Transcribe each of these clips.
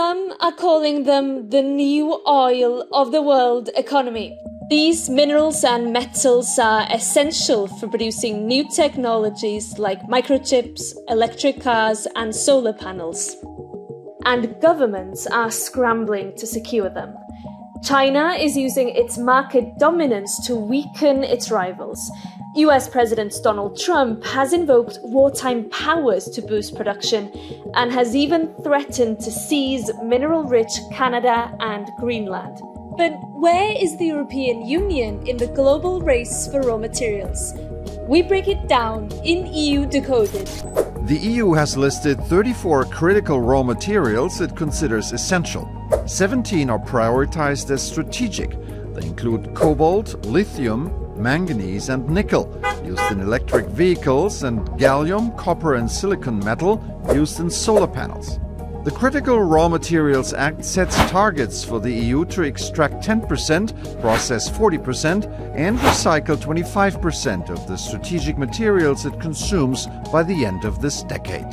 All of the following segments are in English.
Some are calling them the new oil of the world economy. These minerals and metals are essential for producing new technologies like microchips, electric cars, and solar panels. And governments are scrambling to secure them. China is using its market dominance to weaken its rivals. US President Donald Trump has invoked wartime powers to boost production and has even threatened to seize mineral-rich Canada and Greenland. But where is the European Union in the global race for raw materials? We break it down in EU-Decoded. The EU has listed 34 critical raw materials it considers essential. 17 are prioritized as strategic. They include cobalt, lithium, manganese and nickel, used in electric vehicles, and gallium, copper and silicon metal, used in solar panels. The Critical Raw Materials Act sets targets for the EU to extract 10%, process 40%, and recycle 25% of the strategic materials it consumes by the end of this decade.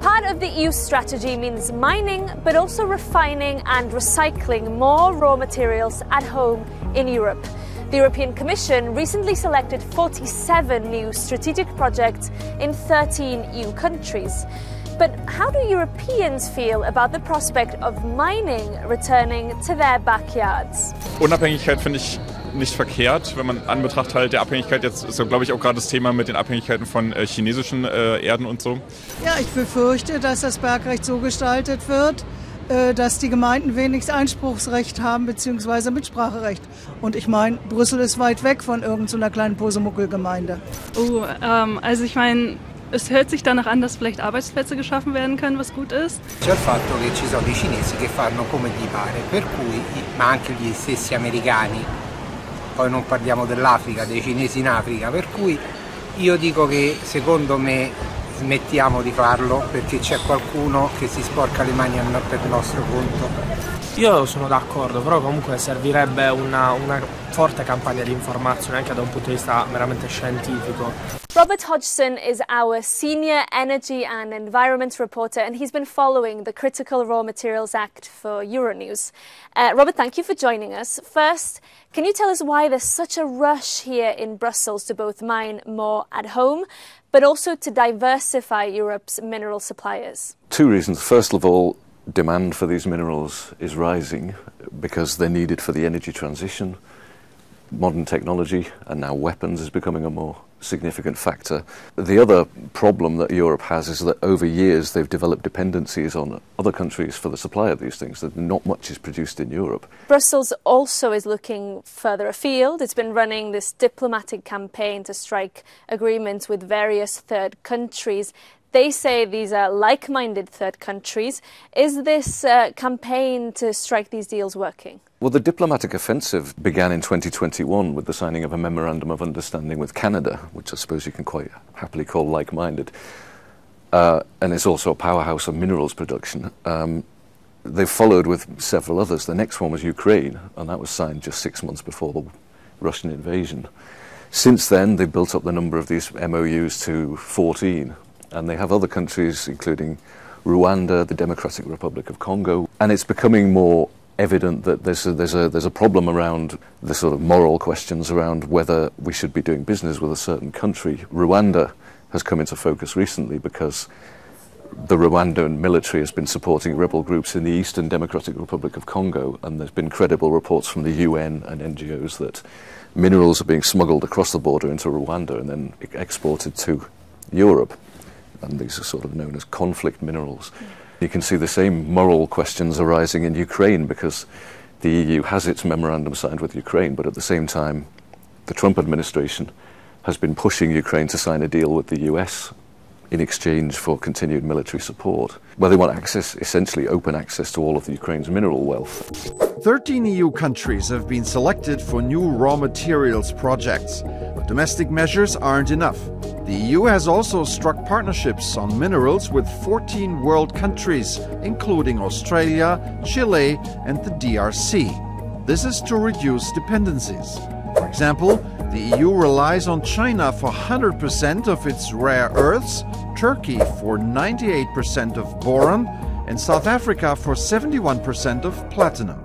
Part of the EU strategy means mining, but also refining and recycling more raw materials at home in Europe. The European Commission recently selected 47 new strategic projects in 13 EU countries. But how do Europeans feel about the prospect of mining returning to their backyards? Unabhängigkeit finde ich nicht verkehrt, wenn man in Anbetracht halt der Abhängigkeit, jetzt ist so, glaube ich, auch gerade das Thema mit den Abhängigkeiten von chinesischen Erden und so. Ja, ich befürchte, dass das Bergrecht so gestaltet wird, dass die Gemeinden wenig Einspruchsrecht haben bzw. Mitspracherecht. Und ich meine, Brüssel ist weit weg von irgendeiner kleinen Posemuckel-Gemeinde. Also ich meine, es hört sich danach an, dass vielleicht Arbeitsplätze geschaffen werden können, was gut ist. C'è il fatto che ci sono i cinesi che fanno come gli pare, per cui, ma anche gli stessi americani, poi non parliamo dell'Africa, dei cinesi in Africa, per cui io dico che secondo me smettiamo di farlo perché c'è qualcuno che si sporca le mani per il nostro conto. Io sono d'accordo, però comunque servirebbe una forte campagna di informazione anche da un punto di vista meramente scientifico. Robert Hodgson is our senior energy and environment reporter, and he's been following the Critical Raw Materials Act for Euronews. Robert, thank you for joining us. First, can you tell us why there's such a rush here in Brussels to both mine more at home, but also to diversify Europe's mineral suppliers? Two reasons. First of all, demand for these minerals is rising because they're needed for the energy transition. Modern technology and now weapons is becoming a more significant factor. The other problem that Europe has is that over years they've developed dependencies on other countries for the supply of these things, that not much is produced in Europe. Brussels also is looking further afield. It's been running this diplomatic campaign to strike agreements with various third countries. They say these are like-minded third countries. Is this campaign to strike these deals working? Well, the diplomatic offensive began in 2021 with the signing of a memorandum of understanding with Canada, which I suppose you can quite happily call like-minded. And it's also a powerhouse of minerals production. They've followed with several others. The next one was Ukraine, and that was signed just 6 months before the Russian invasion. Since then, they've built up the number of these MOUs to 14. And they have other countries, including Rwanda, the Democratic Republic of Congo, and it's becoming more evident that there's a problem around the sort of moral questions around whether we should be doing business with a certain country. Rwanda has come into focus recently because the Rwandan military has been supporting rebel groups in the Eastern Democratic Republic of Congo, and there's been credible reports from the UN and NGOs that minerals are being smuggled across the border into Rwanda and then exported to Europe. And these are sort of known as conflict minerals. You can see the same moral questions arising in Ukraine because the EU has its memorandum signed with Ukraine, but at the same time the Trump administration has been pushing Ukraine to sign a deal with the US in exchange for continued military support, where they want access, essentially open access to all of the Ukraine's mineral wealth. 13 EU countries have been selected for new raw materials projects, but domestic measures aren't enough. The EU has also struck partnerships on minerals with 14 world countries, including Australia, Chile, and the DRC. This is to reduce dependencies. For example, the EU relies on China for 100% of its rare earths, Turkey for 98% of boron, and South Africa for 71% of platinum.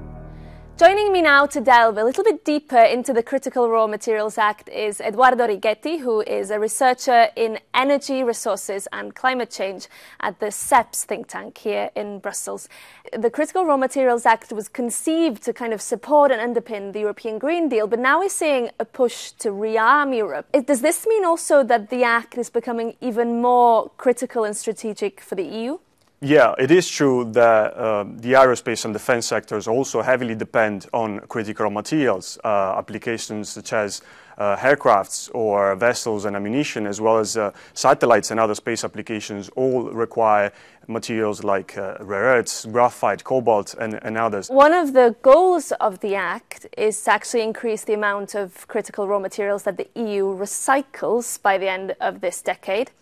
Joining me now to delve a little bit deeper into the Critical Raw Materials Act is Eduardo Righetti, who is a researcher in energy, resources and climate change at the CEPS think tank here in Brussels. The Critical Raw Materials Act was conceived to kind of support and underpin the European Green Deal, but now we're seeing a push to rearm Europe. Does this mean also that the Act is becoming even more critical and strategic for the EU? Yeah, it is true that the aerospace and defense sectors also heavily depend on critical materials, applications such as aircrafts or vessels and ammunition, as well as satellites and other space applications, all require materials like rare earths, graphite, cobalt and others. One of the goals of the Act is to actually increase the amount of critical raw materials that the EU recycles by the end of this decade.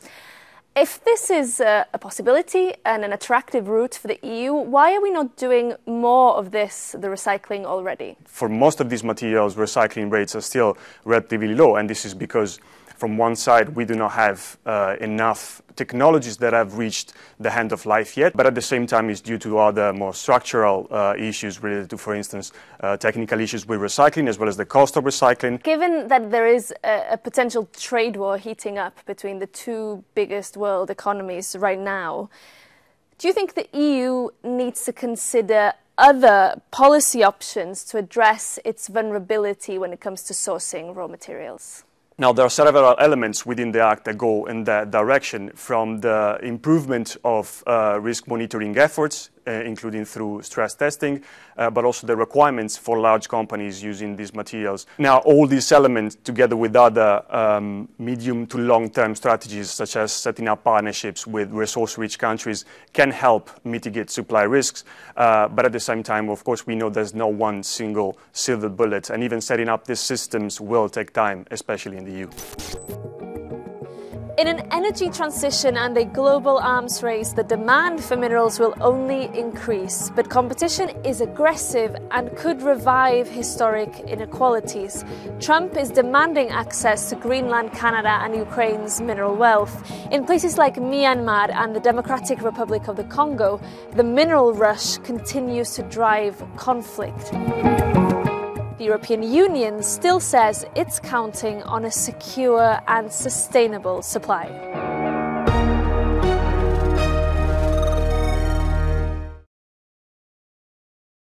If this is a possibility and an attractive route for the EU, why are we not doing more of this, the recycling, already? For most of these materials, recycling rates are still relatively low, and this is because from one side we do not have enough technologies that have reached the end of life yet, but at the same time it's due to other more structural issues related to, for instance, technical issues with recycling as well as the cost of recycling. Given that there is a potential trade war heating up between the two biggest world economies right now, do you think the EU needs to consider other policy options to address its vulnerability when it comes to sourcing raw materials? Now, there are several elements within the Act that go in that direction, from the improvement of risk monitoring efforts, including through stress testing, but also the requirements for large companies using these materials. Now, all these elements, together with other medium to long-term strategies, such as setting up partnerships with resource-rich countries, can help mitigate supply risks. But at the same time, of course, we know there's no one single silver bullet, and even setting up these systems will take time, especially in the EU. In an energy transition and a global arms race, the demand for minerals will only increase, but competition is aggressive and could revive historic inequalities. Trump is demanding access to Greenland, Canada and Ukraine's mineral wealth. In places like Myanmar and the Democratic Republic of the Congo, the mineral rush continues to drive conflict. The European Union still says it's counting on a secure and sustainable supply.